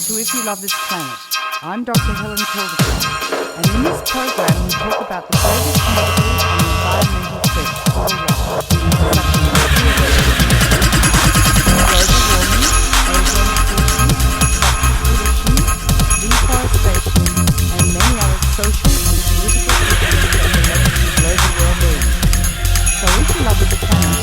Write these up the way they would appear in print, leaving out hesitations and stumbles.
to If You Love This Planet. I'm Dr. Helen Caldicott, and in this program we talk about the greatest medical and environmental threats worldwide, such as global warming, ozone depletion, toxic pollution, deforestation, and many other social and political issues that relate to global well-being. So if you love this planet,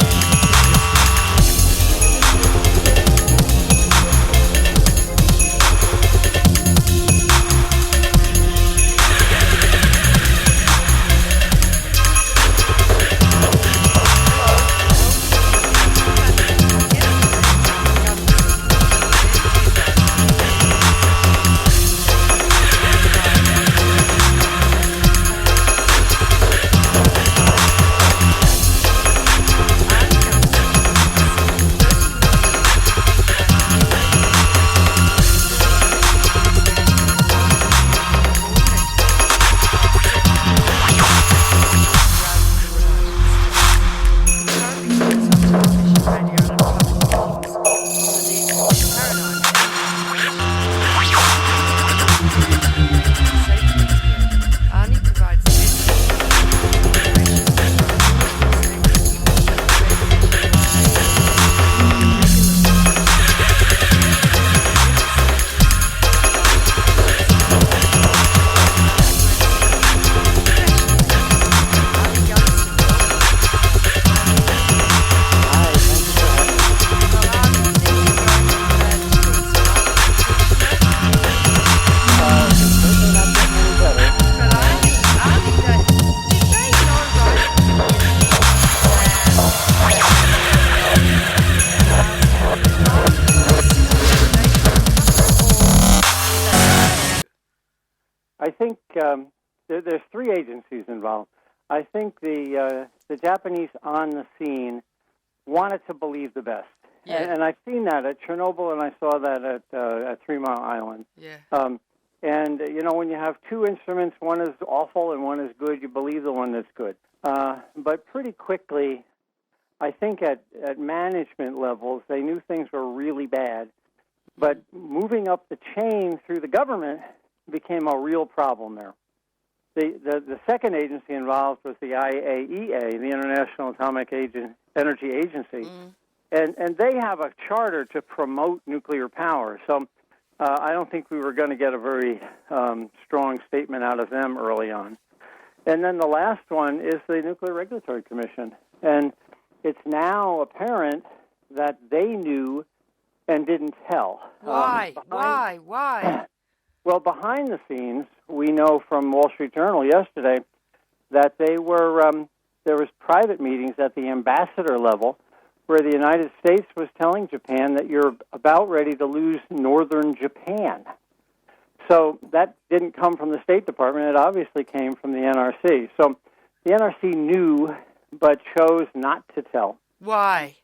there's three agencies involved. I think the Japanese on the scene wanted to believe the best. Yeah. And I've seen that at Chernobyl, and I saw that at 3 Mile Island. Yeah. And, you know, when you have two instruments, one is awful and one is good, you believe the one that's good. But pretty quickly, I think at management levels, they knew things were really bad. But moving up the chain through the government became a real problem there. The second agency involved was the IAEA, the International Atomic Energy Agency, and they have a charter to promote nuclear power. So I don't think we were going to get a very strong statement out of them early on. And then the last one is the Nuclear Regulatory Commission, and it's now apparent that they knew and didn't tell. Why? Well, behind the scenes, we know from Wall Street Journal yesterday that there was private meetings at the ambassador level where the United States was telling Japan that you're about ready to lose northern Japan. So that didn't come from the State Department. It obviously came from the NRC. So the NRC knew but chose not to tell. Why?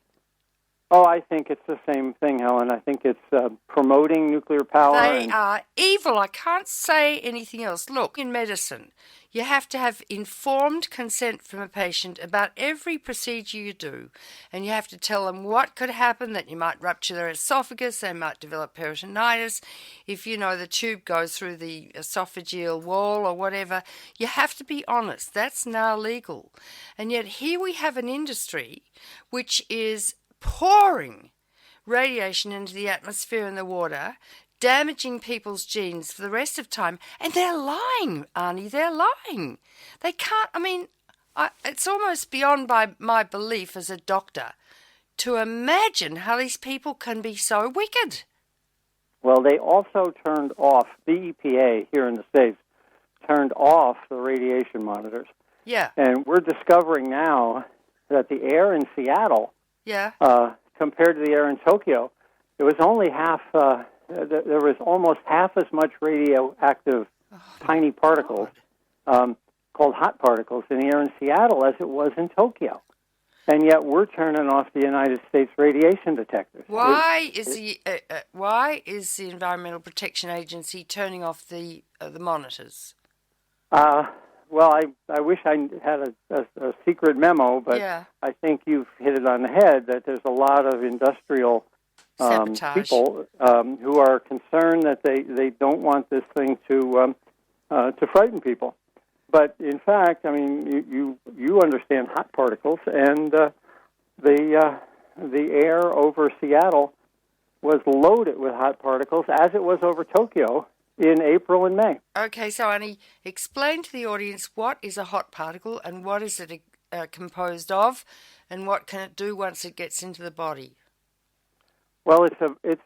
Oh, I think it's the same thing, Helen. I think it's promoting nuclear power. They are evil. I can't say anything else. Look, in medicine, you have to have informed consent from a patient about every procedure you do. And you have to tell them what could happen, that you might rupture their esophagus, they might develop peritonitis. If, you know, the tube goes through the esophageal wall or whatever, you have to be honest. That's now legal. And yet here we have an industry which is pouring radiation into the atmosphere and the water, damaging people's genes for the rest of time, and they're lying, Arnie, they're lying. They can't, it's almost beyond my belief as a doctor to imagine how these people can be so wicked. Well, they also turned off, the EPA here in the States, turned off the radiation monitors. Yeah. And we're discovering now that the air in Seattle, compared to the air in Tokyo, it was only half. There was almost half as much radioactive tiny particles called hot particles in the air in Seattle as it was in Tokyo, and yet we're turning off the United States radiation detectors. Why is the Environmental Protection Agency turning off the monitors? Well, I wish I had a secret memo, but I think you've hit it on the head that there's a lot of industrial Sabotage. people who are concerned that they don't want this thing to frighten people. But in fact, I mean, you understand hot particles, and the air over Seattle was loaded with hot particles, as it was over Tokyo in April and May. Okay, so Arnie, explain to the audience what is a hot particle and what is it composed of, and what can it do once it gets into the body? Well, it's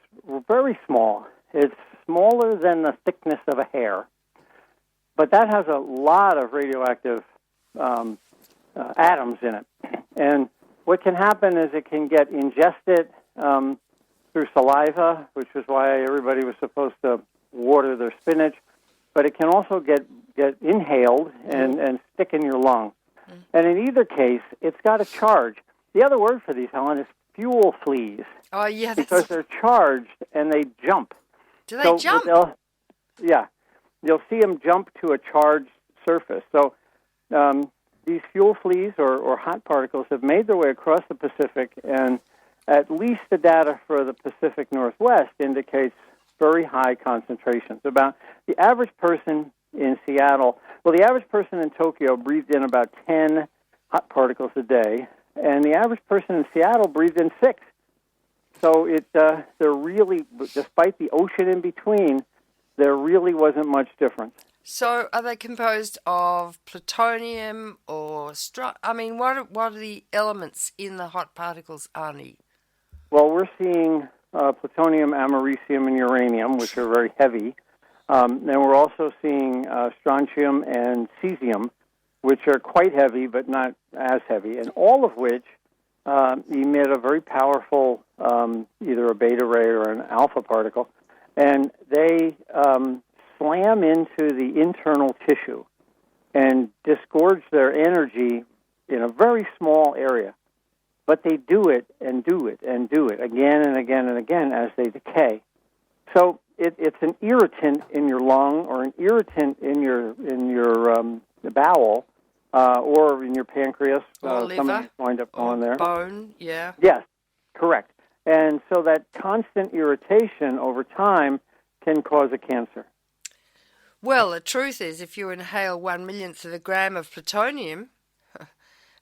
very small. It's smaller than the thickness of a hair, but that has a lot of radioactive atoms in it. And what can happen is it can get ingested through saliva, which is why everybody was supposed to water their spinach, but it can also get inhaled and stick in your lung. And in either case, it's got a charge. The other word for these, Helen, is fuel fleas. Oh, yeah. Because they're charged and they jump. Do they jump? Yeah. You'll see them jump to a charged surface. So these fuel fleas or hot particles have made their way across the Pacific, and at least the data for the Pacific Northwest indicates very high concentrations. About the average person in Seattle, well, the average person in Tokyo breathed in about 10 hot particles a day, and the average person in Seattle breathed in 6. So there really, despite the ocean in between, there really wasn't much difference. So are they composed of plutonium or I mean, what are the elements in the hot particles, Arnie? Well, we're seeing plutonium, americium, and uranium, which are very heavy. And we're also seeing strontium and cesium, which are quite heavy but not as heavy, and all of which emit a very powerful either a beta ray or an alpha particle, and they slam into the internal tissue and disgorge their energy in a very small area. But they do it and do it and do it again and again and again as they decay. So it's an irritant in your lung or an irritant in your bowel or in your pancreas. Or liver. Some of these wind up going there. Bone, yeah. Yes, correct. And so that constant irritation over time can cause a cancer. Well, the truth is, if you inhale 1/1,000,000th of a gram of plutonium,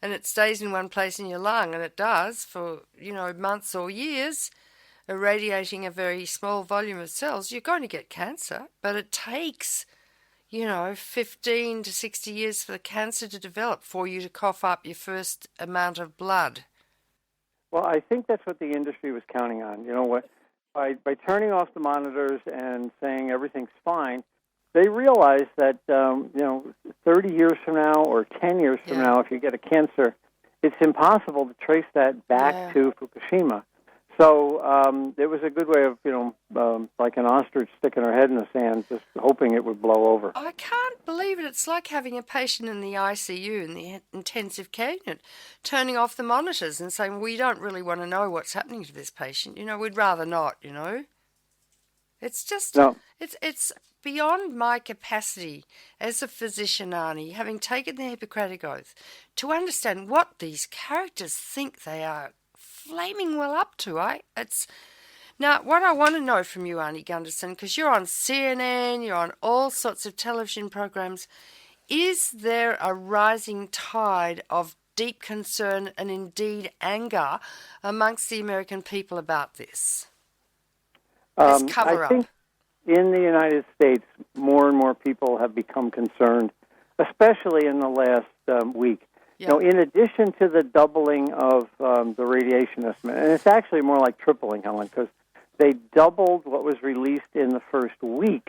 and it stays in one place in your lung, and it does for, months or years, irradiating a very small volume of cells, you're going to get cancer. But it takes, 15 to 60 years for the cancer to develop for you to cough up your first amount of blood. Well, I think that's what the industry was counting on. You know what? By turning off the monitors and saying everything's fine, they realized that 30 years from now or 10 years from now, if you get a cancer, it's impossible to trace that back to Fukushima. So it was a good way of, like an ostrich sticking her head in the sand, just hoping it would blow over. I can't believe it. It's like having a patient in the ICU, in the intensive care unit, turning off the monitors and saying, we don't really want to know what's happening to this patient. We'd rather not, It's just, it's beyond my capacity as a physician, Arnie, having taken the Hippocratic Oath, to understand what these characters think they are flaming well up to. Now, what I want to know from you, Arnie Gundersen, because you're on CNN, you're on all sorts of television programs, is there a rising tide of deep concern and indeed anger amongst the American people about this? This cover-up. I think in the United States, more and more people have become concerned, especially in the last week. Yeah. In addition to the doubling of the radiation estimate, and it's actually more like tripling, Helen, because they doubled what was released in the first week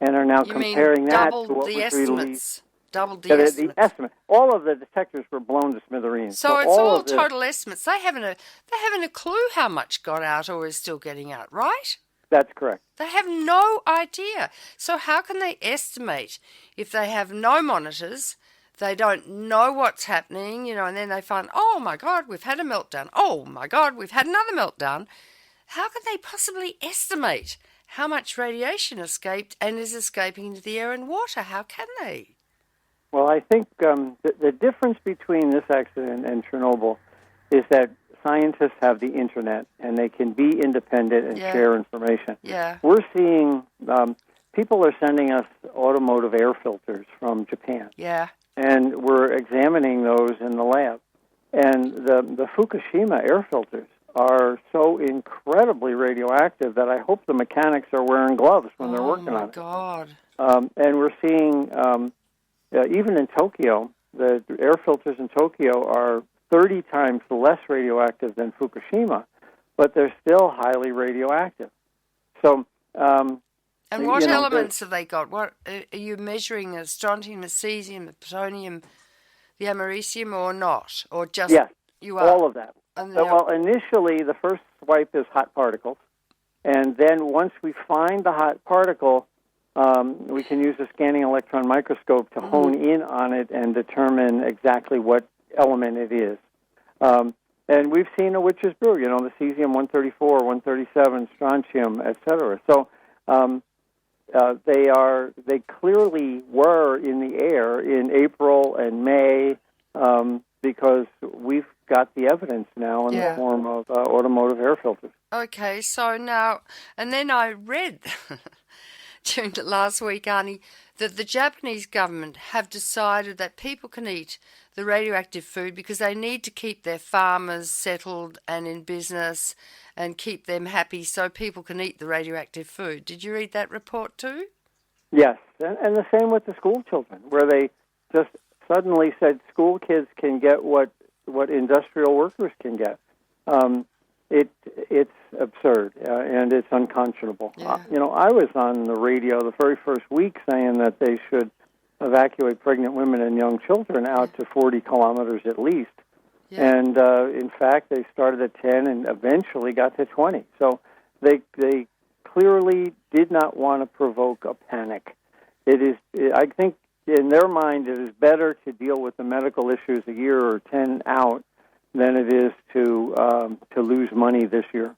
and are now comparing that to what was released. Doubled the estimates. The estimate. All of the detectors were blown to smithereens. So it's all total estimates. They haven't a clue how much got out or is still getting out, right? That's correct. They have no idea. So how can they estimate if they have no monitors? They don't know what's happening, and then they find, oh my God, we've had a meltdown. Oh my God, we've had another meltdown. How can they possibly estimate how much radiation escaped and is escaping into the air and water? How can they? Well, I think the difference between this accident and Chernobyl is that scientists have the internet and they can be independent and share information. Yeah. We're seeing people are sending us automotive air filters from Japan. Yeah. And we're examining those in the lab. And the Fukushima air filters are so incredibly radioactive that I hope the mechanics are wearing gloves when they're working on it. Oh, my God. And we're seeing, even in Tokyo, the air filters in Tokyo are 30 times less radioactive than Fukushima, but they're still highly radioactive. So, and what elements have they got? What are you measuring? The strontium, the cesium, the plutonium, the americium, or not? Or just you are? All of that. Well, initially, the first swipe is hot particles, and then once we find the hot particle, we can use a scanning electron microscope to hone in on it and determine exactly what element it is. And we've seen a witch's brew, the cesium-134, 137, strontium, etc. So they clearly were in the air in April and May because we've got the evidence now in the form of automotive air filters. Okay, so now, and then I read during the last week, Arnie, that the Japanese government have decided that people can eat the radioactive food because they need to keep their farmers settled and in business and keep them happy so people can eat the radioactive food. Did you read that report too? Yes, and the same with the school children, where they just suddenly said school kids can get what industrial workers can get. It's absurd, and it's unconscionable. Yeah. I was on the radio the very first week saying that they should evacuate pregnant women and young children out to 40 kilometers at least. Yeah. And, in fact, they started at 10 and eventually got to 20. So they clearly did not want to provoke a panic. I think in their mind it is better to deal with the medical issues a year or 10 out than it is to lose money this year.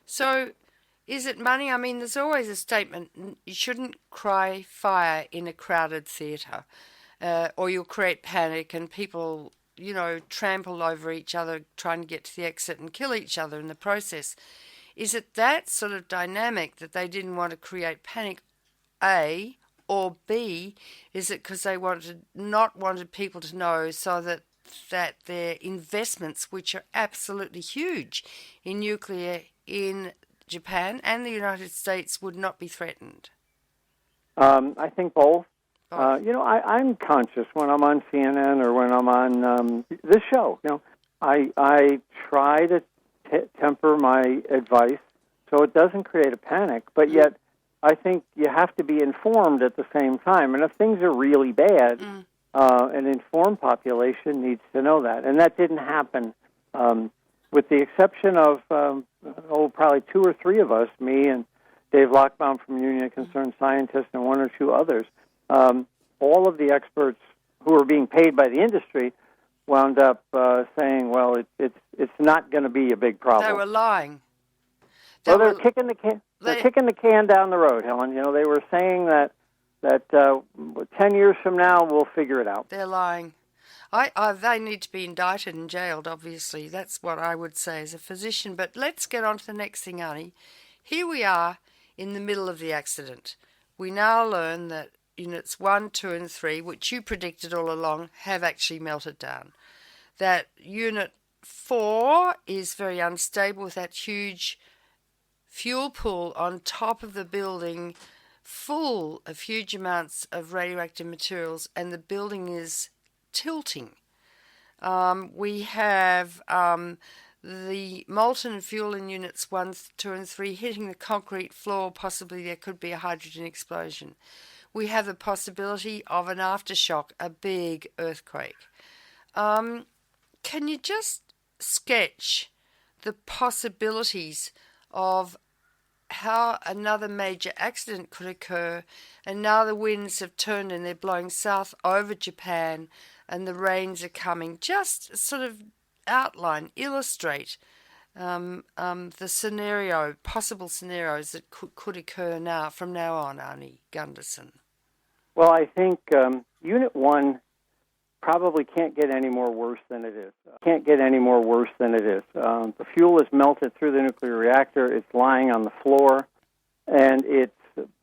So is it money? I mean, there's always a statement, you shouldn't cry fire in a crowded theatre, or you'll create panic and people, trample over each other trying to get to the exit and kill each other in the process. Is it that sort of dynamic that they didn't want to create panic, A, or B, is it because they not wanted people to know so that their investments, which are absolutely huge in nuclear in Japan and the United States, would not be threatened? I think both. I'm conscious when I'm on CNN or when I'm on this show. I try to temper my advice so it doesn't create a panic, but yet I think you have to be informed at the same time. And if things are really bad, an informed population needs to know that. And that didn't happen, with the exception of, probably two or three of us, me and Dave Lockbaum from Union of Concerned Scientists and one or two others. All of the experts who were being paid by the industry wound up saying, well, it's not going to be a big problem. They were lying. They're kicking the can. They're kicking the can down the road, Helen. They were saying that 10 years from now we'll figure it out. They're lying. They need to be indicted and jailed, obviously. That's what I would say as a physician. But let's get on to the next thing, Arnie. Here we are in the middle of the accident. We now learn that units 1, 2, and 3, which you predicted all along, have actually melted down. That unit 4 is very unstable with that huge fuel pool on top of the building full of huge amounts of radioactive materials, and the building is tilting. We have the molten fuel in units 1, 2, and 3 hitting the concrete floor. Possibly there could be a hydrogen explosion. We have the possibility of an aftershock, a big earthquake. Can you just sketch the possibilities of how another major accident could occur, and now the winds have turned and they're blowing south over Japan and the rains are coming? Just sort of outline, illustrate the possible scenarios that could occur from now on, Arnie Gundersen. Well, I think Unit 1 probably can't get any more worse than it is. The fuel is melted through the nuclear reactor. It's lying on the floor, and it's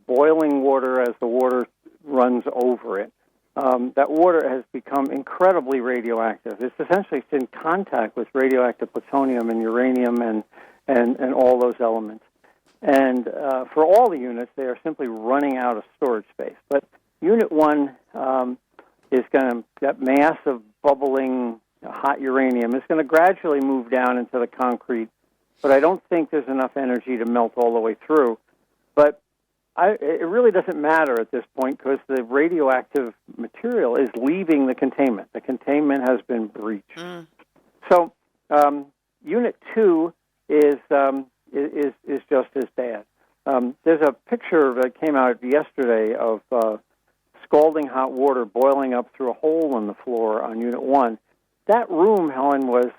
boiling water as the water runs over it. That water has become incredibly radioactive. It's in contact with radioactive plutonium and uranium and all those elements. And for all the units, they are simply running out of storage space. But Unit 1 is going to, that mass of bubbling hot uranium is going to gradually move down into the concrete, but I don't think there's enough energy to melt all the way through. But it really doesn't matter at this point because the radioactive material is leaving the containment. The containment has been breached. So Unit 2 is just as bad. There's a picture that came out yesterday of scalding hot water boiling up through a hole in the floor on Unit 1. That room, Helen, was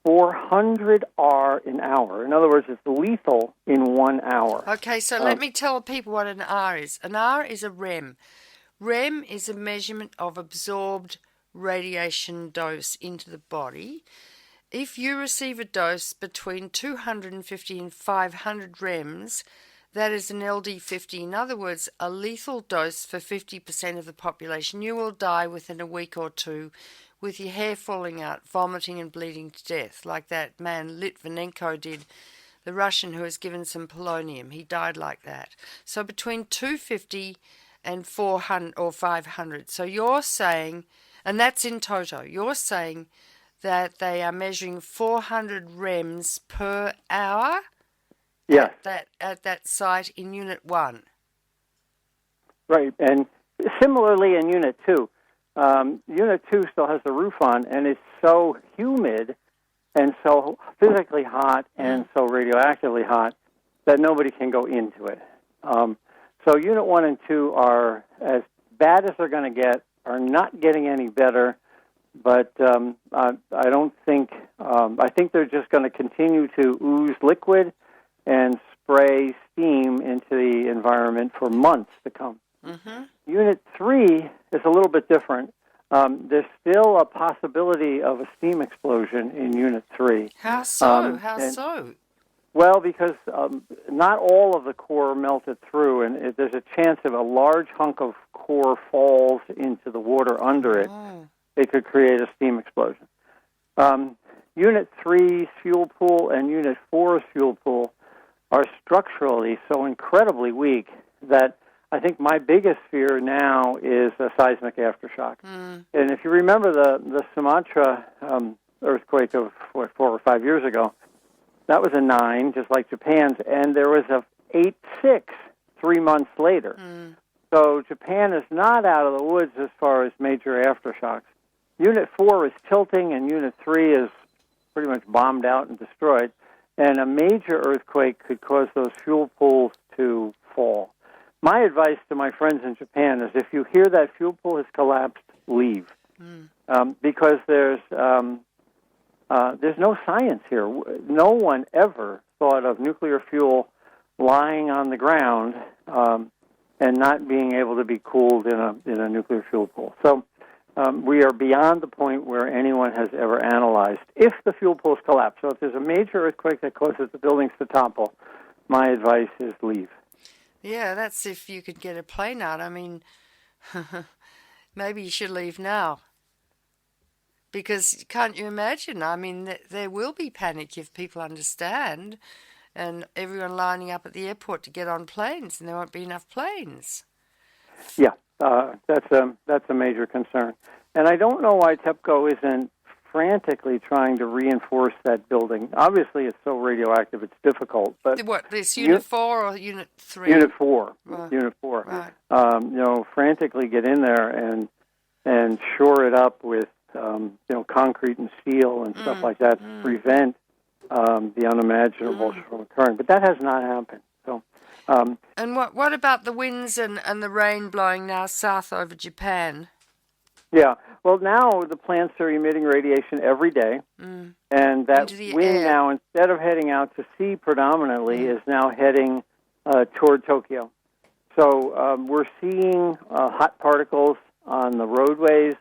400 R an hour. In other words, it's lethal in 1 hour. Okay, so let me tell people what an R is. An R is a REM. REM is a measurement of absorbed radiation dose into the body. If you receive a dose between 250 and 500 REMs, that is an LD50. In other words, a lethal dose for 50% of the population. You will die within a week or two with your hair falling out, vomiting and bleeding to death, like that man Litvinenko did, the Russian who was given some polonium. He died like that. So between 250 and 400 or 500. So you're saying, and that's in toto, you're saying that they are measuring 400 REMs per hour? Yes. At that site in Unit 1. Right, and similarly in Unit 2. Unit 2 still has the roof on, and it's so humid and so physically hot and so radioactively hot that nobody can go into it. So Unit 1 and 2 are as bad as they're going to get, are not getting any better, but I don't think, I think they're just going to continue to ooze liquid and spray steam into the environment for months to come. Unit 3 is a little bit different. There's still a possibility of a steam explosion in Unit 3. How so? How so? Well, because not all of the core melted through, and there's a chance if a large hunk of core falls into the water under it, it could create a steam explosion. Unit 3's fuel pool and Unit 4's fuel pool are structurally so incredibly weak that I think my biggest fear now is a seismic aftershock. And if you remember the Sumatra earthquake of 4 or 5 years ago, that was a 9, just like Japan's, and there was a 8.6 3 months later. So Japan is not out of the woods as far as major aftershocks. Unit 4 is tilting, and Unit 3 is pretty much bombed out and destroyed. And a major earthquake could cause those fuel pools to fall. My advice to my friends in Japan is if you hear that fuel pool has collapsed, leave. Because there's no science here. No one ever thought of nuclear fuel lying on the ground and not being able to be cooled in a nuclear fuel pool. So we are beyond the point where anyone has ever analyzed if the fuel pools collapse. So if there's a major earthquake that causes the buildings to topple, my advice is leave. Yeah, that's if you could get a plane out. I mean, maybe you should leave now. Because can't you imagine? I mean, there will be panic if people understand, and everyone lining up at the airport to get on planes, and there won't be enough planes. Yeah, that's a major concern. And I don't know why TEPCO isn't frantically trying to reinforce that building. Obviously, it's so radioactive, it's difficult. But what, this Unit 4 or Unit 3? Unit 4. Right. Unit 4. Right. Frantically get in there and shore it up with concrete and steel and stuff like that to prevent the unimaginable from occurring. But that has not happened. So, and what about the winds and the rain blowing now south over Japan? Yeah, well, now the plants are emitting radiation every day, and that wind now, instead of heading out to sea predominantly, is now heading toward Tokyo. So we're seeing hot particles on the roadways.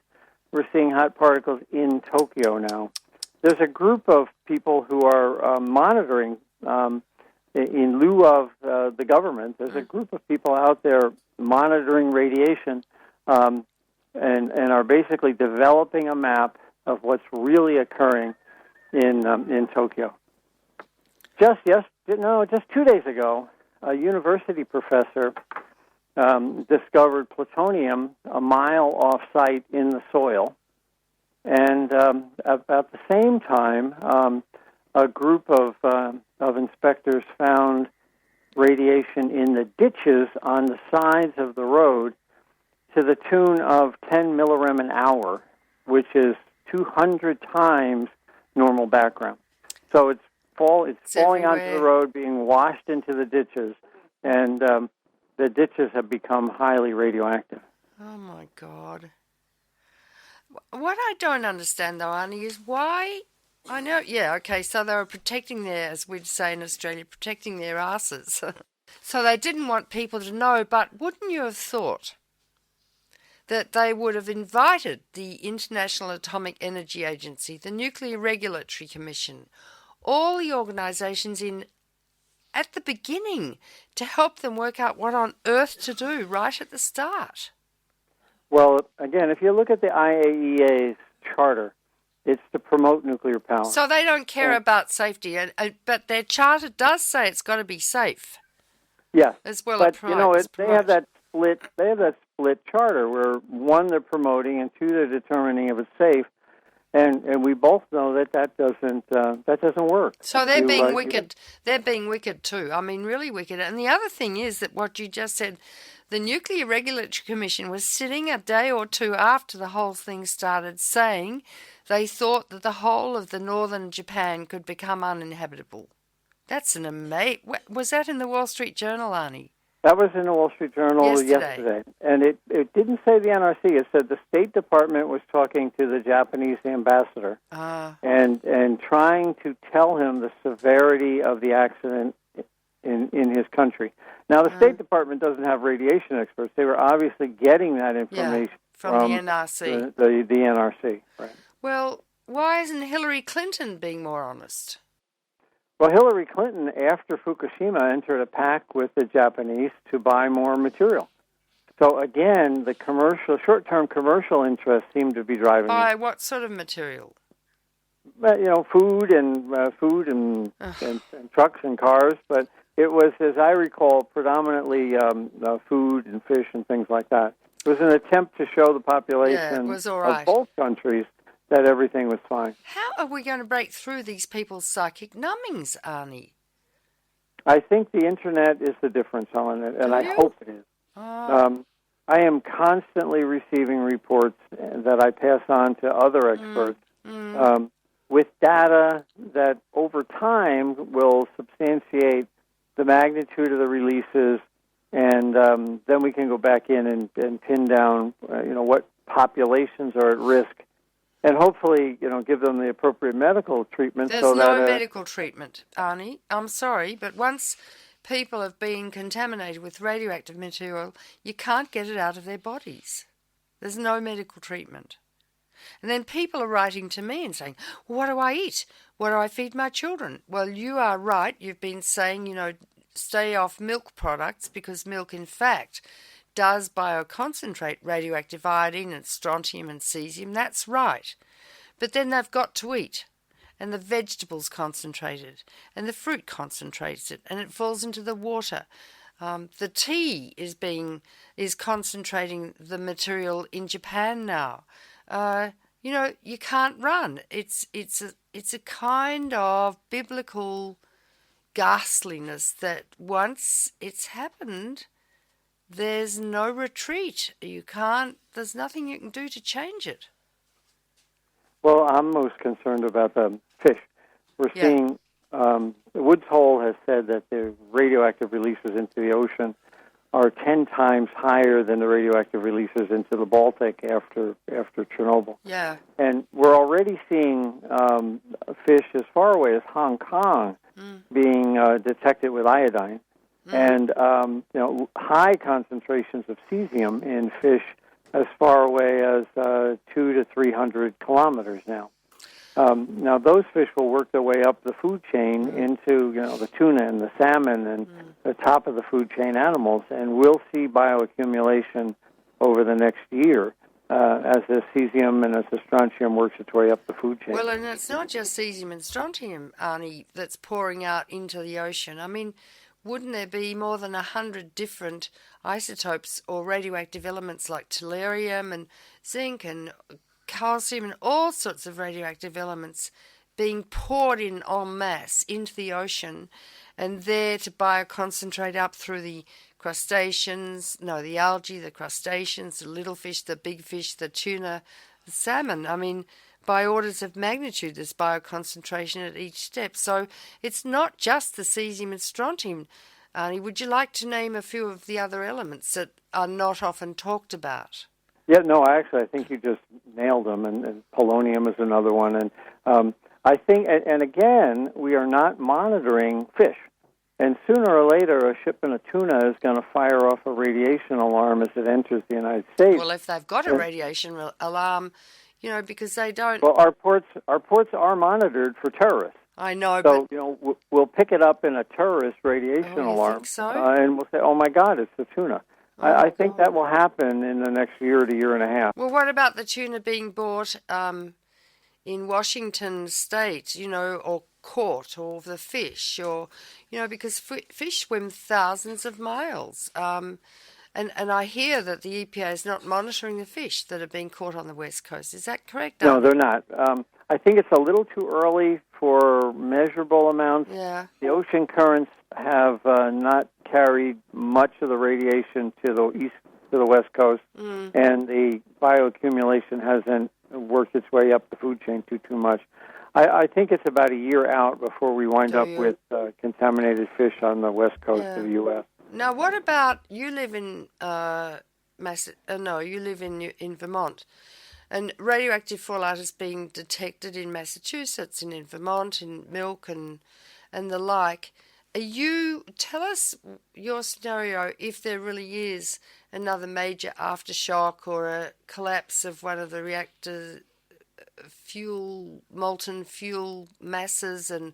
We're seeing hot particles in Tokyo now. There's a group of people who are monitoring, in lieu of the government. There's a group of people out there monitoring radiation and are basically developing a map of what's really occurring in Tokyo. Just 2 days ago, a university professor discovered plutonium a mile off-site in the soil. And about the same time, a group of inspectors found radiation in the ditches on the sides of the road to the tune of 10 millirem an hour, which is 200 times normal background. So it's falling onto the road, being washed into the ditches, and the ditches have become highly radioactive. Oh, my God. What I don't understand, though, Arnie, is why... I know, yeah, okay, so they were protecting their, as we'd say in Australia, protecting their asses. So they didn't want people to know, but wouldn't you have thought that they would have invited the International Atomic Energy Agency, the Nuclear Regulatory Commission, all the organisations in at the beginning to help them work out what on earth to do right at the start? Well, again, if you look at the IAEA's charter, it's to promote nuclear power. So they don't care about safety, but their charter does say it's got to be safe. Yes, as well. But they have that split. They have that split charter where one they're promoting and two they're determining if it's safe. And we both know that doesn't work. So they're being wicked. They're being wicked too. I mean, really wicked. And the other thing is that what you just said, the Nuclear Regulatory Commission was sitting a day or two after the whole thing started saying they thought that the whole of the northern Japan could become uninhabitable. That's an amazing... Was that in the Wall Street Journal, Arnie? That was in the Wall Street Journal yesterday. And it didn't say the NRC. It said the State Department was talking to the Japanese ambassador and trying to tell him the severity of the accident in his country. Now, the State Department doesn't have radiation experts. They were obviously getting that information from the NRC. The NRC, right. Well, why isn't Hillary Clinton being more honest? Well, Hillary Clinton, after Fukushima, entered a pact with the Japanese to buy more material. So again, the short-term commercial interests seem to be driving. Buy what sort of material? Food and trucks and cars. But it was, as I recall, predominantly food and fish and things like that. It was an attempt to show the population of both countries that everything was fine. How are we going to break through these people's psychic numbings, Arnie? I think the Internet is the difference, Helen, and I hope it is. I am constantly receiving reports that I pass on to other experts with data that over time will substantiate the magnitude of the releases, and then we can go back in and pin down what populations are at risk. And hopefully, give them the appropriate medical treatment. There's no medical treatment, Arnie. I'm sorry, but once people have been contaminated with radioactive material, you can't get it out of their bodies. There's no medical treatment. And then people are writing to me and saying, what do I eat? What do I feed my children? Well, you are right. You've been saying, stay off milk products because milk, in fact, does bioconcentrate radioactive iodine and strontium and cesium. That's right. But then they've got to eat. And the vegetables concentrate it. And the fruit concentrates it. And it falls into the water. The tea is concentrating the material in Japan now. You can't run. It's a kind of biblical ghastliness that once it's happened, there's no retreat. There's nothing you can do to change it. Well, I'm most concerned about the fish. We're seeing, Woods Hole has said that the radioactive releases into the ocean are 10 times higher than the radioactive releases into the Baltic after Chernobyl. Yeah. And we're already seeing fish as far away as Hong Kong being detected with iodine. And high concentrations of cesium in fish as far away as 200 to 300 kilometers now. Now, those fish will work their way up the food chain into, the tuna and the salmon and the top of the food chain animals, and we'll see bioaccumulation over the next year as the cesium and as the strontium works its way up the food chain. Well, and it's not just cesium and strontium, Arnie, that's pouring out into the ocean. I mean, wouldn't there be more than 100 different isotopes or radioactive elements like tellurium and zinc and calcium and all sorts of radioactive elements being poured in en masse into the ocean and there to bioconcentrate up through the the algae, the crustaceans, the little fish, the big fish, the tuna, the salmon. I mean, by orders of magnitude, there's bioconcentration at each step. So it's not just the cesium and strontium. Arnie, would you like to name a few of the other elements that are not often talked about? Yeah, no, I think you just nailed them, and polonium is another one. And I think, and again, we are not monitoring fish. And sooner or later, a shipment of tuna is going to fire off a radiation alarm as it enters the United States. Well, if they've got a radiation alarm, because they don't... Well, our ports are monitored for terrorists. I know, so, but... we'll pick it up in a terrorist radiation alarm. Think so? And we'll say, oh, my God, it's the tuna. I think that will happen in the next year to year and a half. Well, what about the tuna being bought in Washington State, or caught, or the fish, or, because fish swim thousands of miles. And I hear that the EPA is not monitoring the fish that are being caught on the West Coast. Is that correct? No, they're not. I think it's a little too early for measurable amounts. Yeah. The ocean currents have not carried much of the radiation to the West Coast, and the bioaccumulation hasn't worked its way up the food chain too much. I think it's about a year out before we wind up with contaminated fish on the West Coast of the U.S. Now, what about, you live in you live in Vermont, and radioactive fallout is being detected in Massachusetts and in Vermont, in milk and the like. Tell us your scenario if there really is another major aftershock or a collapse of one of the reactor molten fuel masses, and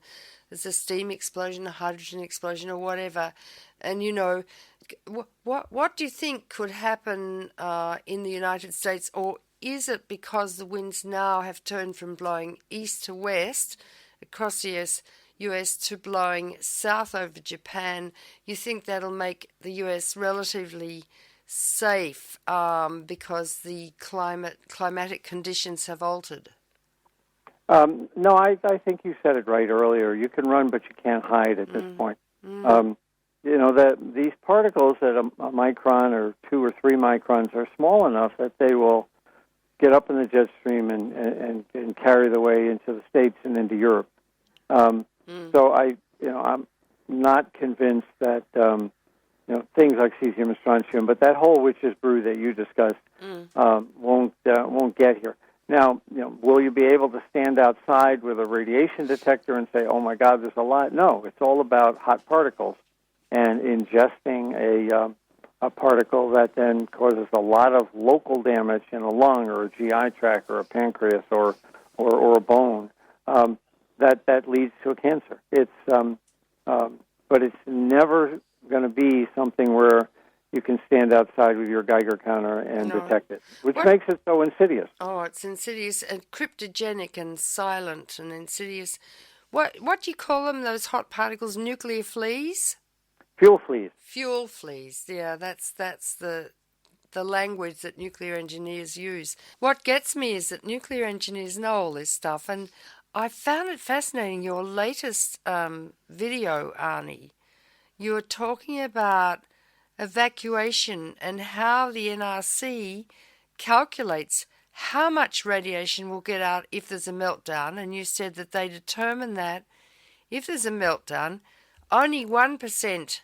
there's a steam explosion, a hydrogen explosion, or whatever. And what do you think could happen in the United States, or is it because the winds now have turned from blowing east to west across the US to blowing south over Japan? You think that'll make the US relatively safe because the climatic conditions have altered? No, I think you said it right earlier. You can run, but you can't hide at this point. These particles at a micron or 2 or 3 microns are small enough that they will get up in the jet stream and carry the way into the States and into Europe. So I'm not convinced that things like cesium and strontium, but that whole witch's brew that you discussed won't get here. Now, will you be able to stand outside with a radiation detector and say, "Oh my God, there's a lot"? No, it's all about hot particles and ingesting a particle that then causes a lot of local damage in a lung or a GI tract or a pancreas or a bone. That leads to a cancer. But it's never going to be something where you can stand outside with your Geiger counter and detect it, which makes it so insidious. Oh, it's insidious and cryptogenic and silent and insidious. What do you call them, those hot particles? Nuclear fleas? Fuel fleas. Fuel fleas, yeah, that's the language that nuclear engineers use. What gets me is that nuclear engineers know all this stuff, and I found it fascinating, your latest video, Arnie. You were talking about evacuation and how the NRC calculates how much radiation will get out if there's a meltdown, and you said that they determine that if there's a meltdown, only 1%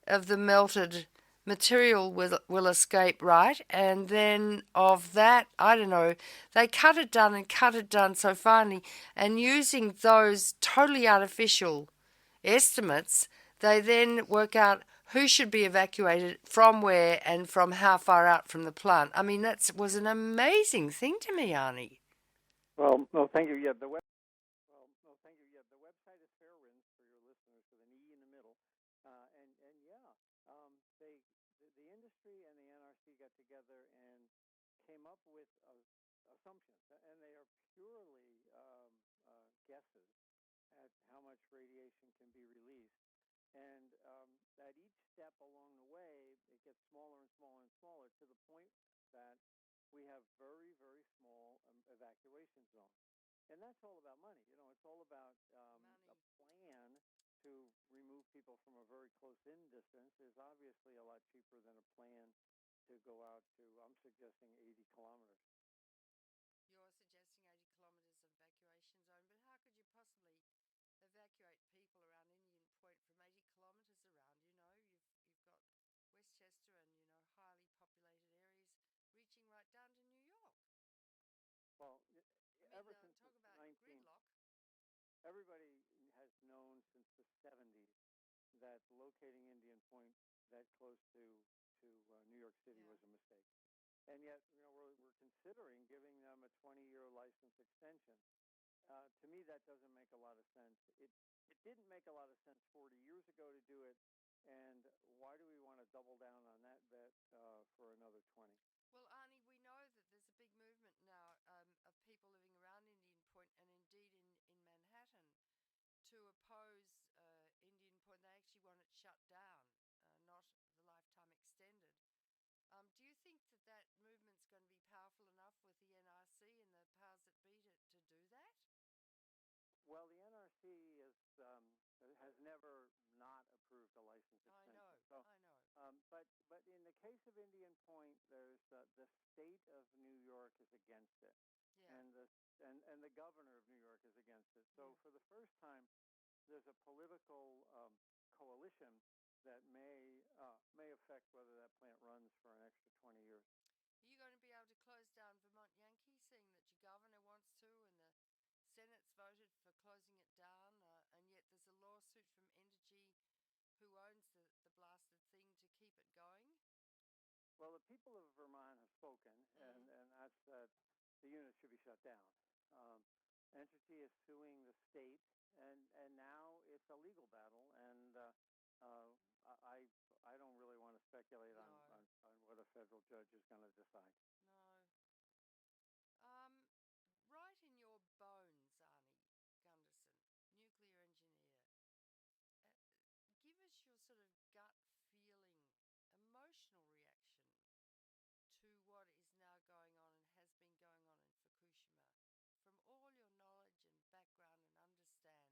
of the melted material will escape, right? And then of that, I don't know, they cut it down so finely, and using those totally artificial estimates, they then work out who should be evacuated from where and from how far out from the plant. I mean, that was an amazing thing to me, Arnie. Well, no, thank you. Yeah, the website is Fairwinds for your listeners with an E in the middle, and yeah, the industry and the NRC got together and came up with assumptions, and they are purely guesses at how much radiation can be released. And at each step along the way, it gets smaller and smaller and smaller to the point that we have very, very small evacuation zones. And that's all about money. You know, it's all about a plan to remove people from a very close-in distance is obviously a lot cheaper than a plan to go out to, I'm suggesting 80 kilometers. You're suggesting 80 kilometres of evacuation zone, but how could you possibly evacuate people around Indian Point from 80 kilometres around? You know, you've got Westchester and, you know, highly populated areas reaching right down to New York. Well, I ever mean, since talk the about 19, gridlock. everybody has known since the 70s that locating Indian Point that close to New York City was a mistake. And yet, you know, we're considering giving them a 20-year license extension. To me, that doesn't make a lot of sense. It didn't make a lot of sense 40 years ago to do it, and why do we want to double down on that bet for another 20? Well, Arnie, we know that there's a big movement now of people living around Indian Point and indeed in Manhattan to oppose Indian Point. They actually want it shut down, not the lifetime extended. Do you think that that movement's going to be powerful enough with the NRC and the powers that be to do that? Well, the NRC has never not approved a license I extension. know, So, I know. but in the case of Indian Point, there's the state of New York is against it, Yeah. and the governor of New York is against it. So for the first time, there's a political coalition that may affect whether that plant runs for an extra 20 years. Are you going to be able to close down Vermont Yankee, seeing that your governor wants to and the Senate's voted for closing it down, and yet there's a lawsuit from Entergy, who owns the blasted thing, to keep it going? Well, the people of Vermont have spoken, and that's that the unit should be shut down. Entergy is suing the state, and now it's a legal battle, and I don't really want to speculate on what a federal judge is going to decide. No. Right in your bones, Arnie Gundersen, nuclear engineer, uh, give us your sort of gut feeling, emotional reaction to what is now going on and has been going on in Fukushima, from all your knowledge and background and understanding.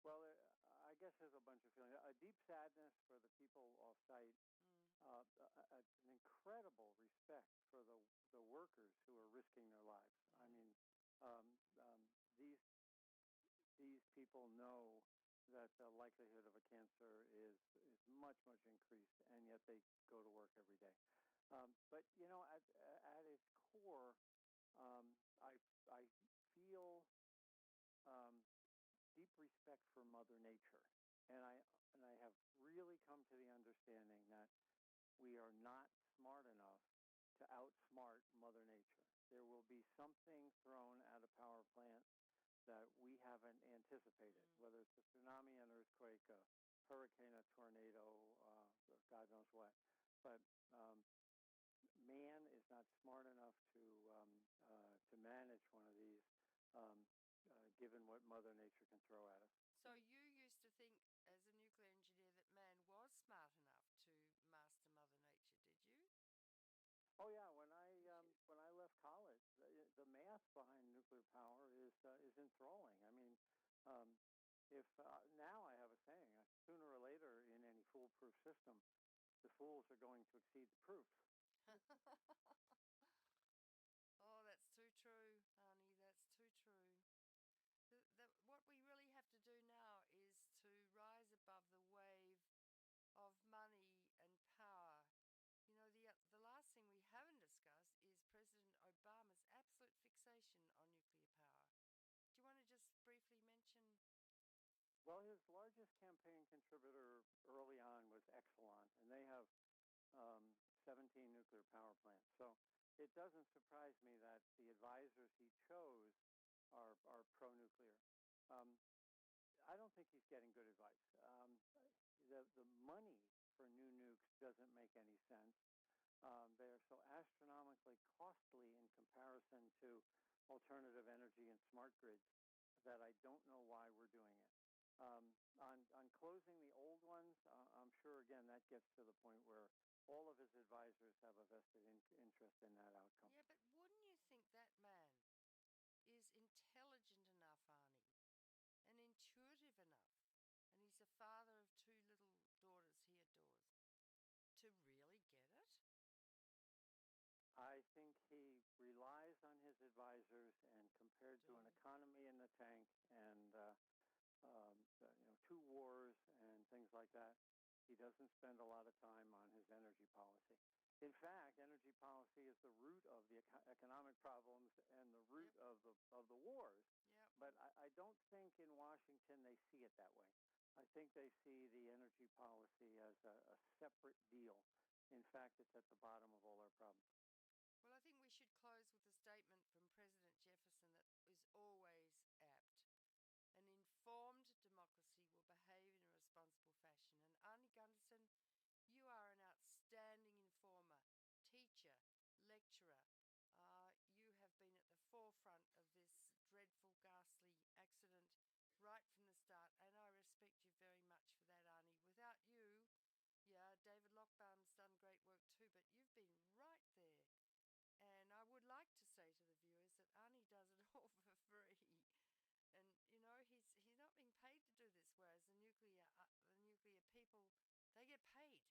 Well, I guess there's a bunch of feelings. A deep sadness for the people off site, an incredible respect for the workers who are risking their lives. I mean, these people know that the likelihood of a cancer is much increased, and yet they go to work every day. But you know, at its core, I feel deep respect for Mother Nature, and I have really come to the understanding that we are not smart enough to outsmart Mother Nature. There will be something thrown at a power plant that we haven't anticipated, whether it's a tsunami, an earthquake, a hurricane, a tornado, God knows what. But man is not smart enough to manage one of these. Given what Mother Nature can throw at us. So you used to think, as a nuclear engineer, that man was smart enough to master Mother Nature, did you? Oh yeah, when I left college, the math behind nuclear power is enthralling. I mean, if now I have a saying: sooner or later, in any foolproof system, the fools are going to exceed the proofs. Oh, that's too true, Arnie. That's too true. What we really have to do now is to rise above the wave of money and power. You know, the last thing we haven't discussed is President Obama's absolute fixation on nuclear power. Do you want to just briefly mention? Well, his large largest campaign contributor early on was Exelon, and they have 17 nuclear power plants. So it doesn't surprise me that the advisors he chose are pro-nuclear. I don't think he's getting good advice. The money for new nukes doesn't make any sense. They are so astronomically costly in comparison to alternative energy and smart grids that I don't know why we're doing it. On closing the old ones, I'm sure, again, that gets to the point where all of his advisors have a vested interest in that outcome. Yeah, but wouldn't you think that man is intelligent enough, Arnie, and intuitive enough, and he's a father of 2 little daughters he adores, to really get it? I think he relies on his advisors, and compared to an economy in the tank and 2 wars and things like that, he doesn't spend a lot of time on his energy policy. In fact, energy policy is the root of the economic problems and the root of the wars. Yep. But I don't think in Washington they see it that way. I think they see the energy policy as a separate deal. In fact, it's at the bottom of all our problems. Well, I think we should close with a statement from President Jefferson that is always apt. An informed democracy will behave in a responsible fashion. And Arnie Gundersen, you are an outstanding informer, teacher, lecturer. You have been at the forefront of this dreadful, ghastly accident right from the start, and I respect you very much for that, Arnie. Without you, David Lockbaum's done great work too, but you've been right there. And I would like to say to the viewers that Arnie does it all for free. And, he's not being paid to do this, whereas the nuclear people, they get paid.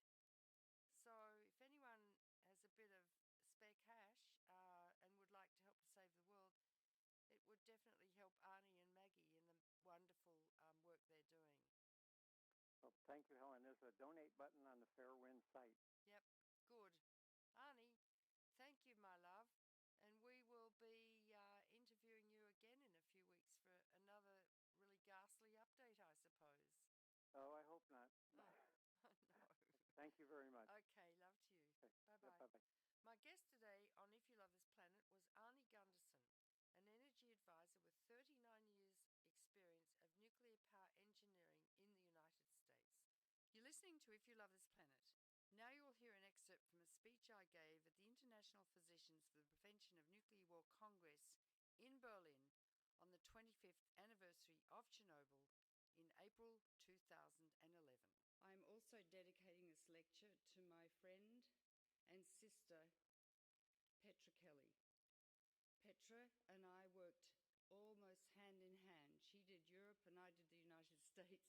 So if anyone has a bit of spare cash and would like to help to save the world, it would definitely help Arnie and Maggie in the wonderful work they're doing. Well, thank you, Helen. There's a donate button on the Fairwind site. Yep, good. Arnie, thank you, my love. And we will be interviewing you again in a few weeks for another really ghastly update, I suppose. Oh, I hope not. Oh, no. Thank you very much. Okay, love to you. Okay. Bye-bye. Yeah, bye-bye. My guest today on If You Love This Planet was Arnie Gundersen, an energy advisor with 39 years' experience of nuclear power engineering in the United States. You're listening to If You Love This Planet. Now you will hear an excerpt from a speech I gave at the International Physicians for the Prevention of Nuclear War Congress in Berlin on the 25th anniversary of Chernobyl in April 2011. I am also dedicating this lecture to my friend and sister, Petra Kelly. Petra and I worked almost hand in hand. She did Europe and I did the United States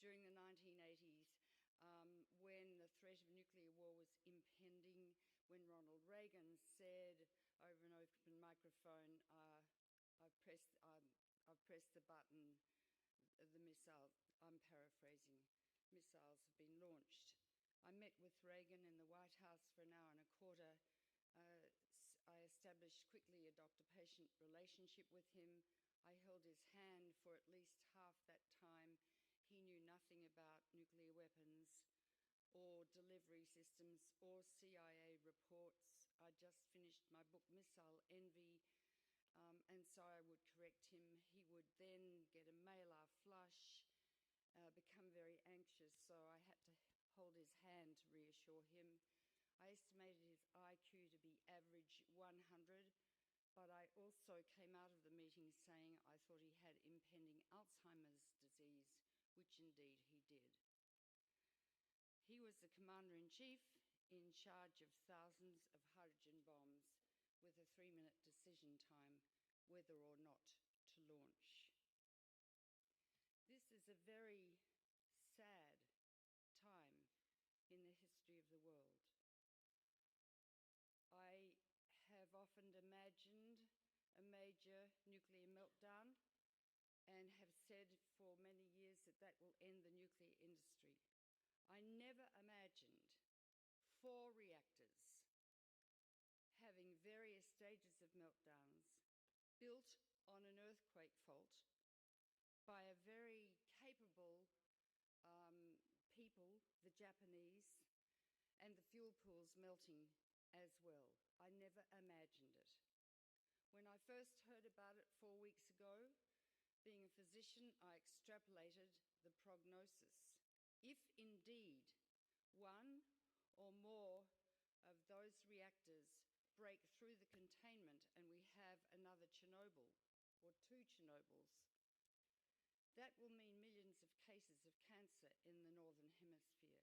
during the 1980s. When the threat of nuclear war was impending, when Ronald Reagan said over an open microphone, I've pressed the button, the missile, I'm paraphrasing, missiles have been launched. I met with Reagan in the White House for an hour and a quarter. I established quickly a doctor-patient relationship with him. I held his hand for at least half that time. He knew nothing about nuclear weapons or delivery systems or CIA reports. I just finished my book, Missile Envy, and so I would correct him. He would then get a malar flush, become very anxious, so I had to hold his hand to reassure him. I estimated his IQ to be average 100, but I also came out of the meeting saying I thought he had impending Alzheimer's disease, which indeed he did. He was the Commander-in-Chief in charge of thousands of hydrogen bombs with a 3-minute decision time whether or not to launch. This is a very sad time in the history of the world. I have often imagined a major nuclear meltdown and have said for many years that that will end the nuclear industry. I never imagined 4 reactors having various stages of meltdowns built on an earthquake fault by a very capable people, the Japanese, and the fuel pools melting as well. I never imagined it. When I first heard about it 4 weeks ago, being a physician, I extrapolated the prognosis. If indeed one or more of those reactors break through the containment and we have another Chernobyl or 2 Chernobyls, that will mean millions of cases of cancer in the Northern Hemisphere.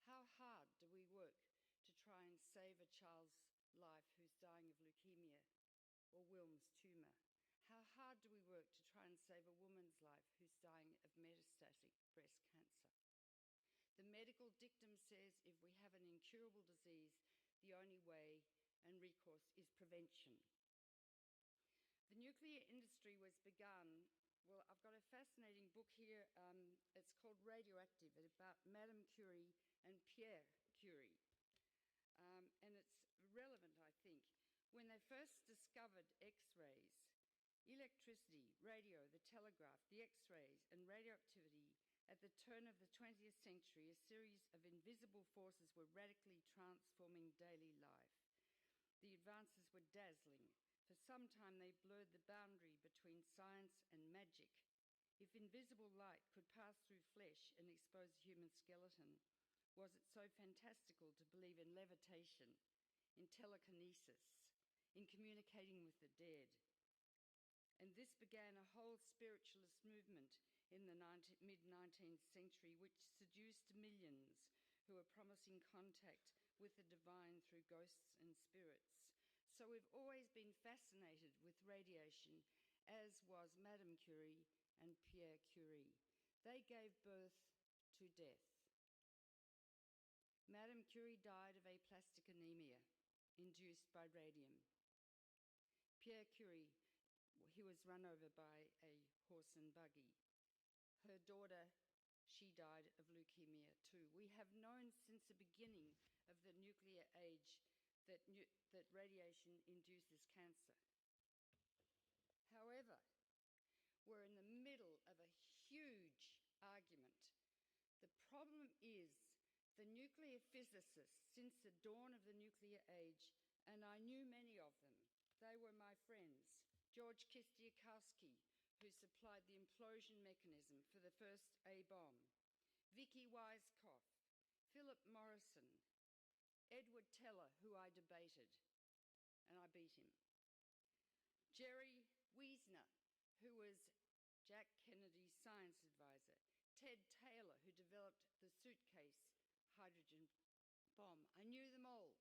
How hard do we work to try and save a child's life who's dying of leukemia or Wilms tumour? How hard do we work to try and save a woman's life who's dying of metastatic breast cancer? The medical dictum says if we have an incurable disease, the only way and recourse is prevention. The nuclear industry was begun. Well, I've got a fascinating book here. It's called Radioactive. It's about Madame Curie and Pierre Curie. And it's relevant, I think. When they first discovered X-rays, electricity, radio, the telegraph, the X-rays, and radioactivity at the turn of the 20th century, a series of invisible forces were radically transforming daily life. The advances were dazzling. For some time they blurred the boundary between science and magic. If invisible light could pass through flesh and expose a human skeleton, was it so fantastical to believe in levitation, in telekinesis, in communicating with the dead? And this began a whole spiritualist movement in the mid-19th century which seduced millions who were promising contact with the divine through ghosts and spirits. So we've always been fascinated with radiation, as was Madame Curie and Pierre Curie. They gave birth to death. Madame Curie died of aplastic anemia induced by radium. Pierre Curie, he was run over by a horse and buggy. Her daughter, she died of leukemia too. We have known since the beginning of the nuclear age that radiation induces cancer. However, we're in the middle of a huge argument. The problem is the nuclear physicists since the dawn of the nuclear age, and I knew many of them. They were my friends. George Kistiakowsky, who supplied the implosion mechanism for the first A-bomb. Vicky Weisskopf, Philip Morrison, Edward Teller, who I debated, and I beat him. Jerry Wiesner, who was Jack Kennedy's science advisor. Ted Taylor, who developed the suitcase hydrogen bomb. I knew them all.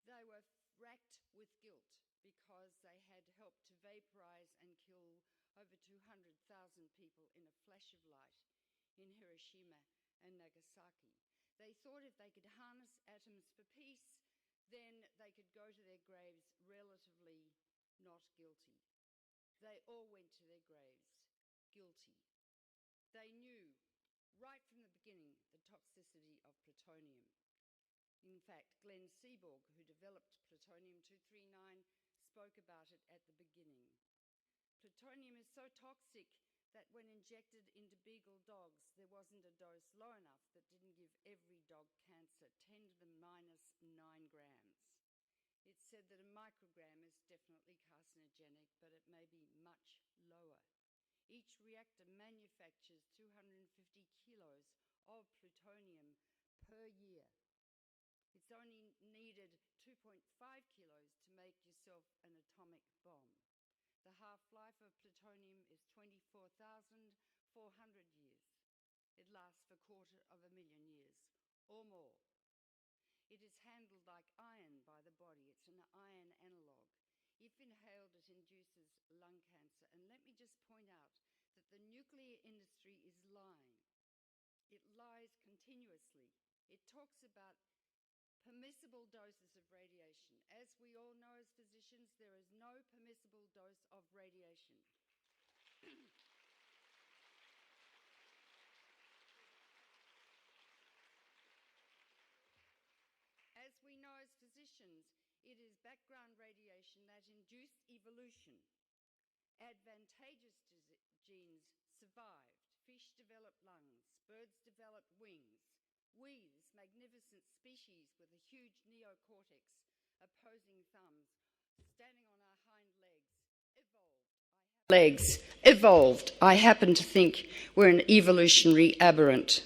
They were racked with guilt because they had helped to vaporize and kill over 200,000 people in a flash of light in Hiroshima and Nagasaki. They thought if they could harness atoms for peace, then they could go to their graves relatively not guilty. They all went to their graves guilty. They knew right from the beginning the toxicity of plutonium. In fact, Glenn Seaborg, who developed plutonium-239, spoke about it at the beginning. Plutonium is so toxic that when injected into beagle dogs, there wasn't a dose low enough that didn't give every dog cancer, 10 to the minus 9 grams. It's said that a microgram is definitely carcinogenic, but it may be much lower. Each reactor manufactures 250 kilos of plutonium per year. It's only needed 2.5 kilos to make yourself an atomic bomb. The half-life of plutonium is 24,400 years. It lasts for 250,000 years or more. It is handled like iron by the body. It's an iron analogue. If inhaled, it induces lung cancer. And let me just point out that the nuclear industry is lying. It lies continuously. It talks about permissible doses of radiation. As we all know as physicians, there is no permissible dose of radiation. As we know as physicians, it is background radiation that induced evolution. Advantageous genes survived. Fish develop lungs, birds develop wings. We, this magnificent species with a huge neocortex, opposing thumbs, standing on our hind legs, I happen to think we're an evolutionary aberrant.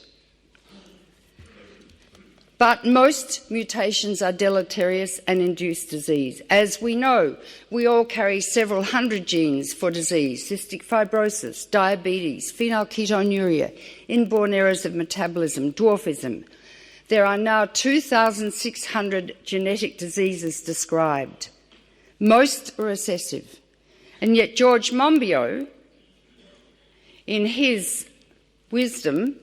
But most mutations are deleterious and induce disease. As we know, we all carry several hundred genes for disease: cystic fibrosis, diabetes, phenylketonuria, inborn errors of metabolism, dwarfism. There are now 2,600 genetic diseases described. Most are recessive. And yet George Monbiot, in his wisdom,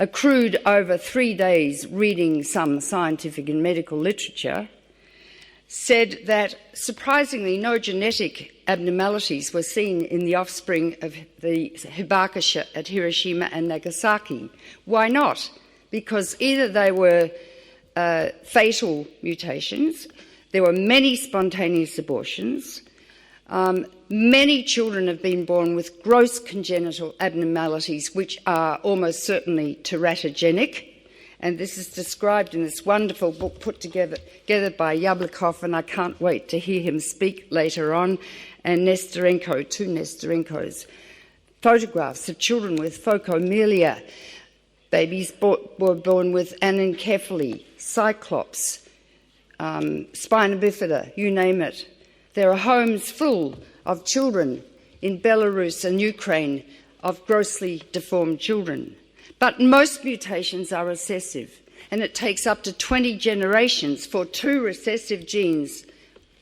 accrued over 3 days reading some scientific and medical literature, said that surprisingly no genetic abnormalities were seen in the offspring of the Hibakusha at Hiroshima and Nagasaki. Why not? Because either they were fatal mutations, there were many spontaneous abortions, many children have been born with gross congenital abnormalities which are almost certainly teratogenic, and this is described in this wonderful book put together by Yablokov, and I can't wait to hear him speak later on, and Nesterenko, two Nesterenkos. Photographs of children with phocomelia, babies were born with anencephaly, cyclops, spina bifida, you name it. There are homes full of children in Belarus and Ukraine of grossly deformed children. But most mutations are recessive, and it takes up to 20 generations for two recessive genes,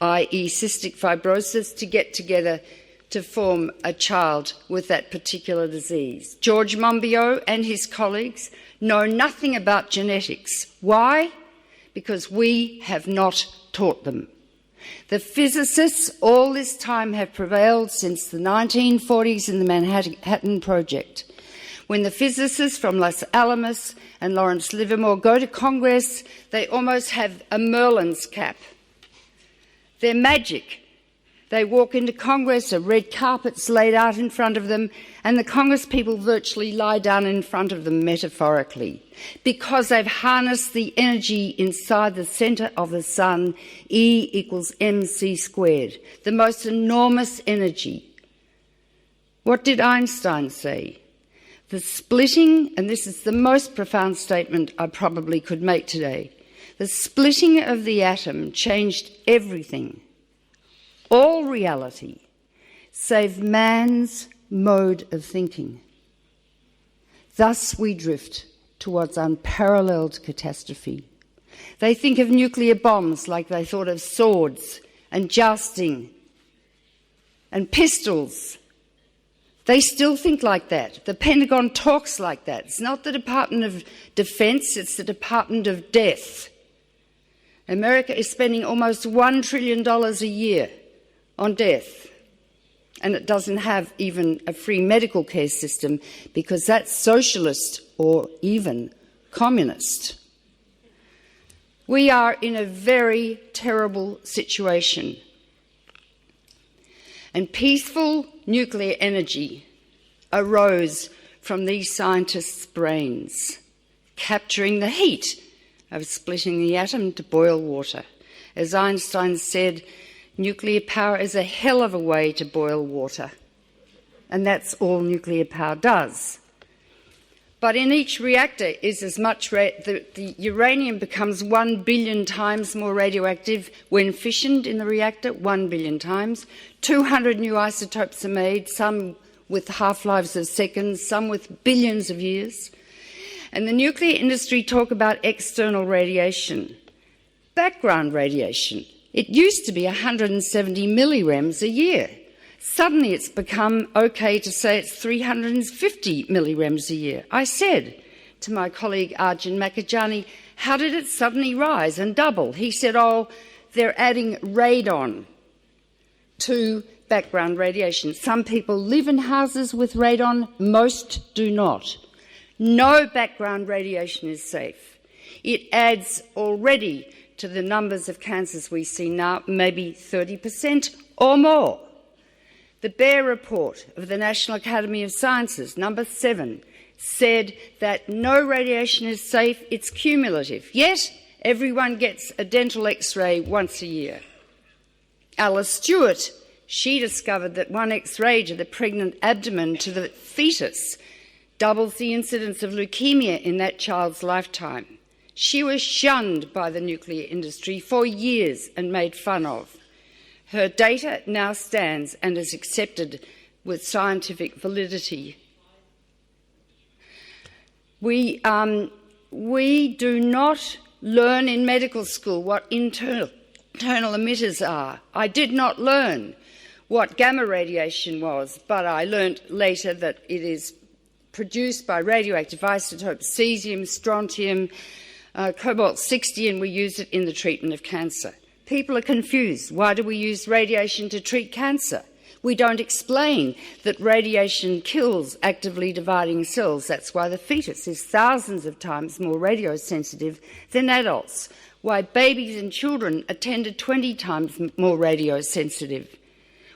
i.e. cystic fibrosis, to get together to form a child with that particular disease. George Monbiot and his colleagues know nothing about genetics. Why? Because we have not taught them. The physicists all this time have prevailed since the 1940s in the Manhattan Project. When the physicists from Los Alamos and Lawrence Livermore go to Congress, they almost have a Merlin's cap. They're magic. They walk into Congress, a red carpet's laid out in front of them, and the Congress people virtually lie down in front of them metaphorically, because they've harnessed the energy inside the centre of the sun, E equals mc squared, the most enormous energy. What did Einstein say? The splitting, and this is the most profound statement I probably could make today, the splitting of the atom changed everything. All reality, save man's mode of thinking. Thus we drift towards unparalleled catastrophe. They think of nuclear bombs like they thought of swords and jousting and pistols. They still think like that. The Pentagon talks like that. It's not the Department of Defense, it's the Department of Death. America is spending almost $1 trillion a year on death, and it doesn't have even a free medical care system because that's socialist or even communist. We are in a very terrible situation, and peaceful nuclear energy arose from these scientists' brains, capturing the heat of splitting the atom to boil water. As Einstein said, nuclear power is a hell of a way to boil water, and that's all nuclear power does. But in each reactor is as much the uranium becomes 1 billion times more radioactive when fissioned in the reactor, 1 billion times. 200 new isotopes are made, some with half-lives of seconds, some with billions of years. And the nuclear industry talk about external radiation, background radiation. It used to be 170 millirems a year. Suddenly it's become okay to say it's 350 millirems a year. I said to my colleague Arjun Makajani, how did it suddenly rise and double? He said, oh, they're adding radon to background radiation. Some people live in houses with radon, most do not. No background radiation is safe. It adds already to the numbers of cancers we see now, maybe 30% or more. The Bear Report of the National Academy of Sciences, number 7, said that no radiation is safe, it's cumulative. Yet, everyone gets a dental X-ray once a year. Alice Stewart, she discovered that one X-ray to the pregnant abdomen to the fetus doubles the incidence of leukemia in that child's lifetime. She was shunned by the nuclear industry for years and made fun of. Her data now stands and is accepted with scientific validity. We do not learn in medical school what internal emitters are. I did not learn what gamma radiation was, but I learnt later that it is produced by radioactive isotopes, cesium, strontium, cobalt-60, and we use it in the treatment of cancer. People are confused. Why do we use radiation to treat cancer? We don't explain that radiation kills actively dividing cells. That's why the fetus is thousands of times more radiosensitive than adults, why babies and children are 10 to 20 times more radiosensitive.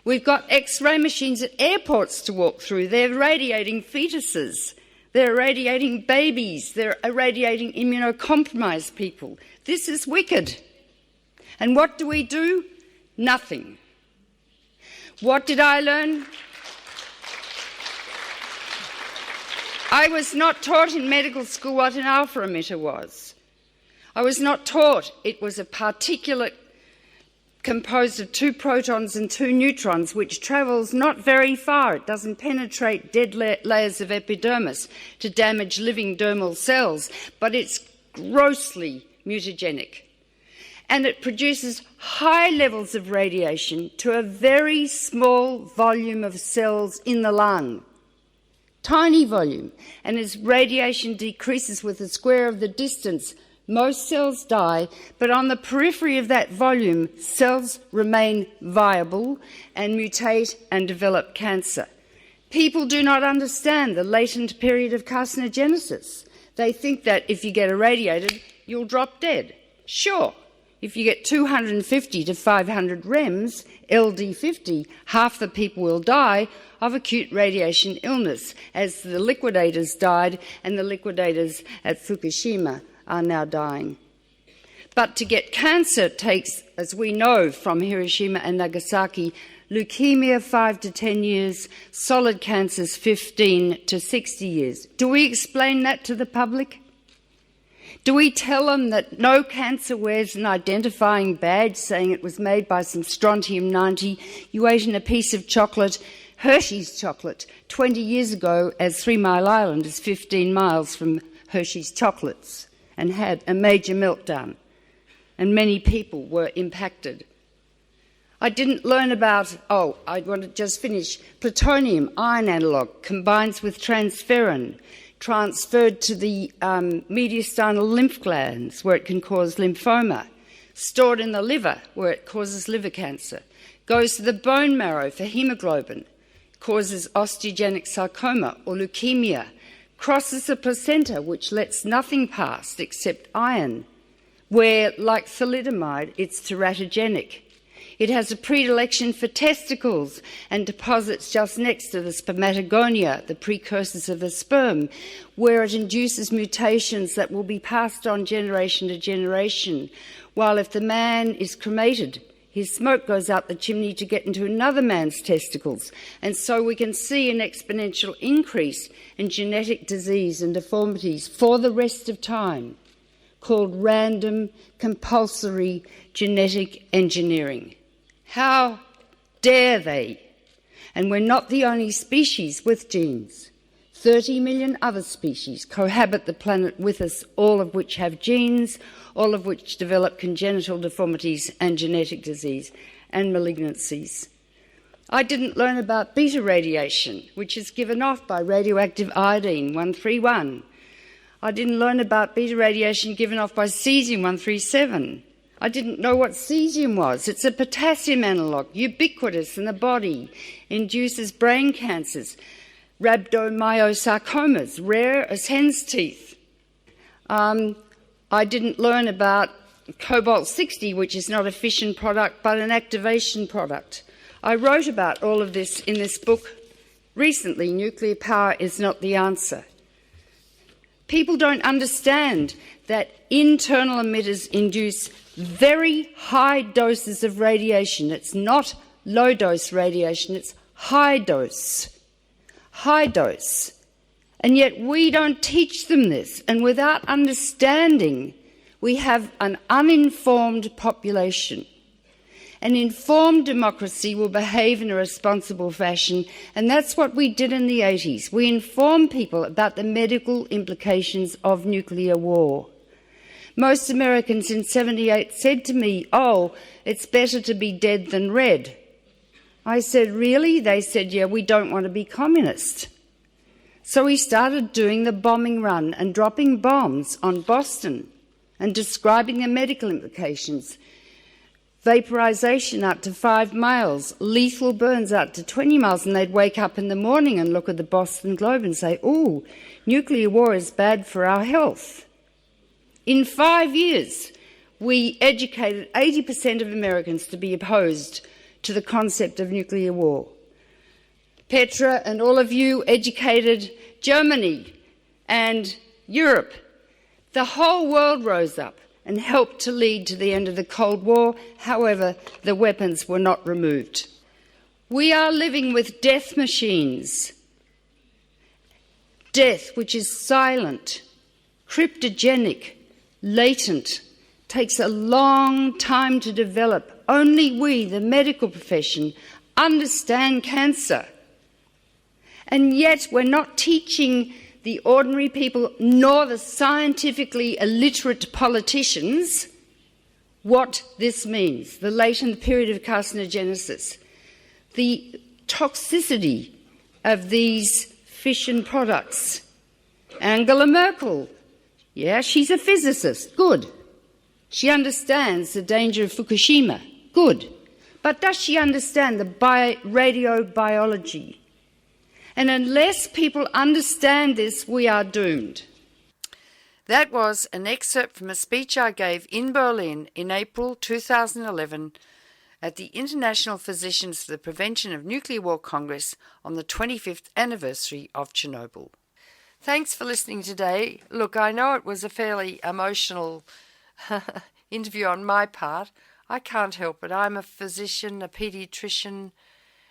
We've got X-ray machines at airports to walk through. They're irradiating fetuses. They're irradiating babies. They're irradiating immunocompromised people. This is wicked. And what do? Nothing. What did I learn? I was not taught in medical school what an alpha emitter was. I was not taught it was a particulate composed of 2 protons and 2 neutrons, which travels not very far. It doesn't penetrate dead layers of epidermis to damage living dermal cells, but it's grossly mutagenic. And it produces high levels of radiation to a very small volume of cells in the lung. Tiny volume. And as radiation decreases with the square of the distance, most cells die, but on the periphery of that volume, cells remain viable and mutate and develop cancer. People do not understand the latent period of carcinogenesis. They think that if you get irradiated, you'll drop dead. Sure. If you get 250 to 500 REMs, LD50, half the people will die of acute radiation illness, as the liquidators died, and the liquidators at Fukushima are now dying. But to get cancer takes, as we know from Hiroshima and Nagasaki, leukemia 5 to 10 years, solid cancers 15 to 60 years. Do we explain that to the public? Do we tell them that no cancer wears an identifying badge saying it was made by some strontium-90 you ate in a piece of chocolate, Hershey's chocolate, 20 years ago, as 3 Mile Island is 15 miles from Hershey's chocolates, and had a major meltdown, and many people were impacted? I didn't learn about, I want to just finish, plutonium, iron analogue, combines with transferrin, transferred to the mediastinal lymph glands, where it can cause lymphoma, stored in the liver, where it causes liver cancer, goes to the bone marrow for hemoglobin, causes osteogenic sarcoma or leukemia, crosses the placenta, which lets nothing past except iron, where, like thalidomide, it's teratogenic. It has a predilection for testicles and deposits just next to the spermatogonia, the precursors of the sperm, where it induces mutations that will be passed on generation to generation, while if the man is cremated, his smoke goes out the chimney to get into another man's testicles. And so we can see an exponential increase in genetic disease and deformities for the rest of time, called random compulsory genetic engineering. How dare they? And we're not the only species with genes. 30 million other species cohabit the planet with us, all of which have genes, all of which develop congenital deformities and genetic disease and malignancies. I didn't learn about beta radiation, which is given off by radioactive iodine-131. I didn't learn about beta radiation given off by cesium-137. I didn't know what cesium was. It's a potassium analogue, ubiquitous in the body, induces brain cancers, rhabdomyosarcomas, rare as hen's teeth. I didn't learn about cobalt-60, which is not a fission product but an activation product. I wrote about all of this in this book recently, Nuclear Power is Not the Answer. People don't understand that internal emitters induce very high doses of radiation. It's not low-dose radiation, it's high dose. High dose. And yet we don't teach them this. And without understanding, we have an uninformed population. An informed democracy will behave in a responsible fashion, and that's what we did in the 80s. We informed people about the medical implications of nuclear war. Most Americans in 78 said to me, "Oh, it's better to be dead than red." I said, "Really?" They said, "Yeah, we don't want to be communist." So we started doing the bombing run and dropping bombs on Boston and describing the medical implications. Vaporization up to 5 miles, lethal burns up to 20 miles, and they'd wake up in the morning and look at the Boston Globe and say, "Ooh, nuclear war is bad for our health." In 5 years, we educated 80% of Americans to be opposed to the concept of nuclear war. Petra and all of you educated Germany and Europe. The whole world rose up and helped to lead to the end of the Cold War. However, the weapons were not removed. We are living with death machines. Death, which is silent, cryptogenic, latent, takes a long time to develop. Only we, the medical profession, understand cancer. And yet we're not teaching the ordinary people nor the scientifically illiterate politicians what this means, the latent period of carcinogenesis, the toxicity of these fission products. Angela Merkel, yeah, she's a physicist, good. She understands the danger of Fukushima, good. But does she understand the radiobiology? And unless people understand this, we are doomed. That was an excerpt from a speech I gave in Berlin in April 2011 at the International Physicians for the Prevention of Nuclear War Congress on the 25th anniversary of Chernobyl. Thanks for listening today. Look, I know it was a fairly emotional interview on my part. I can't help it. I'm a physician, a paediatrician.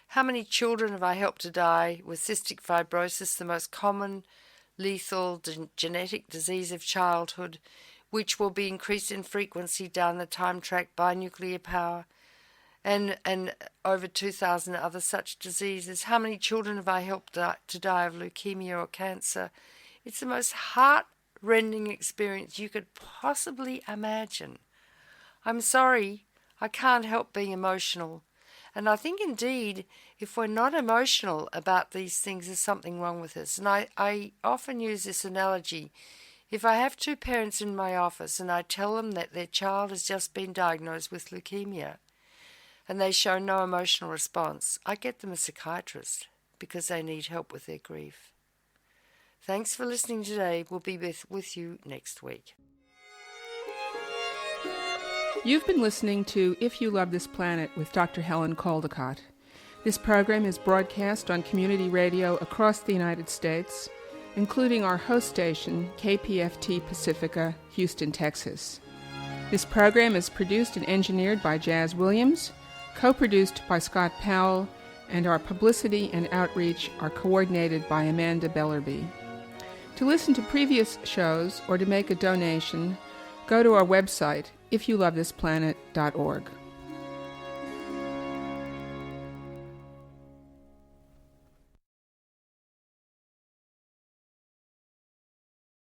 How many children have I helped to die with cystic fibrosis, the most common lethal genetic disease of childhood, which will be increased in frequency down the time track by nuclear power, and over 2,000 other such diseases? How many children have I helped to die of leukemia or cancer? It's the most heart-rending experience you could possibly imagine. I'm sorry, I can't help being emotional. And I think, indeed, if we're not emotional about these things, there's something wrong with us. And I often use this analogy. If I have two parents in my office and I tell them that their child has just been diagnosed with leukemia and they show no emotional response, I get them a psychiatrist because they need help with their grief. Thanks for listening today. We'll be with you next week. You've been listening to If You Love This Planet with Dr. Helen Caldicott. This program is broadcast on community radio across the United States, including our host station, KPFT Pacifica, Houston, Texas. This program is produced and engineered by Jazz Williams, co-produced by Scott Powell, and our publicity and outreach are coordinated by Amanda Bellerby. To listen to previous shows or to make a donation, go to our website, ifyoulovethisplanet.org.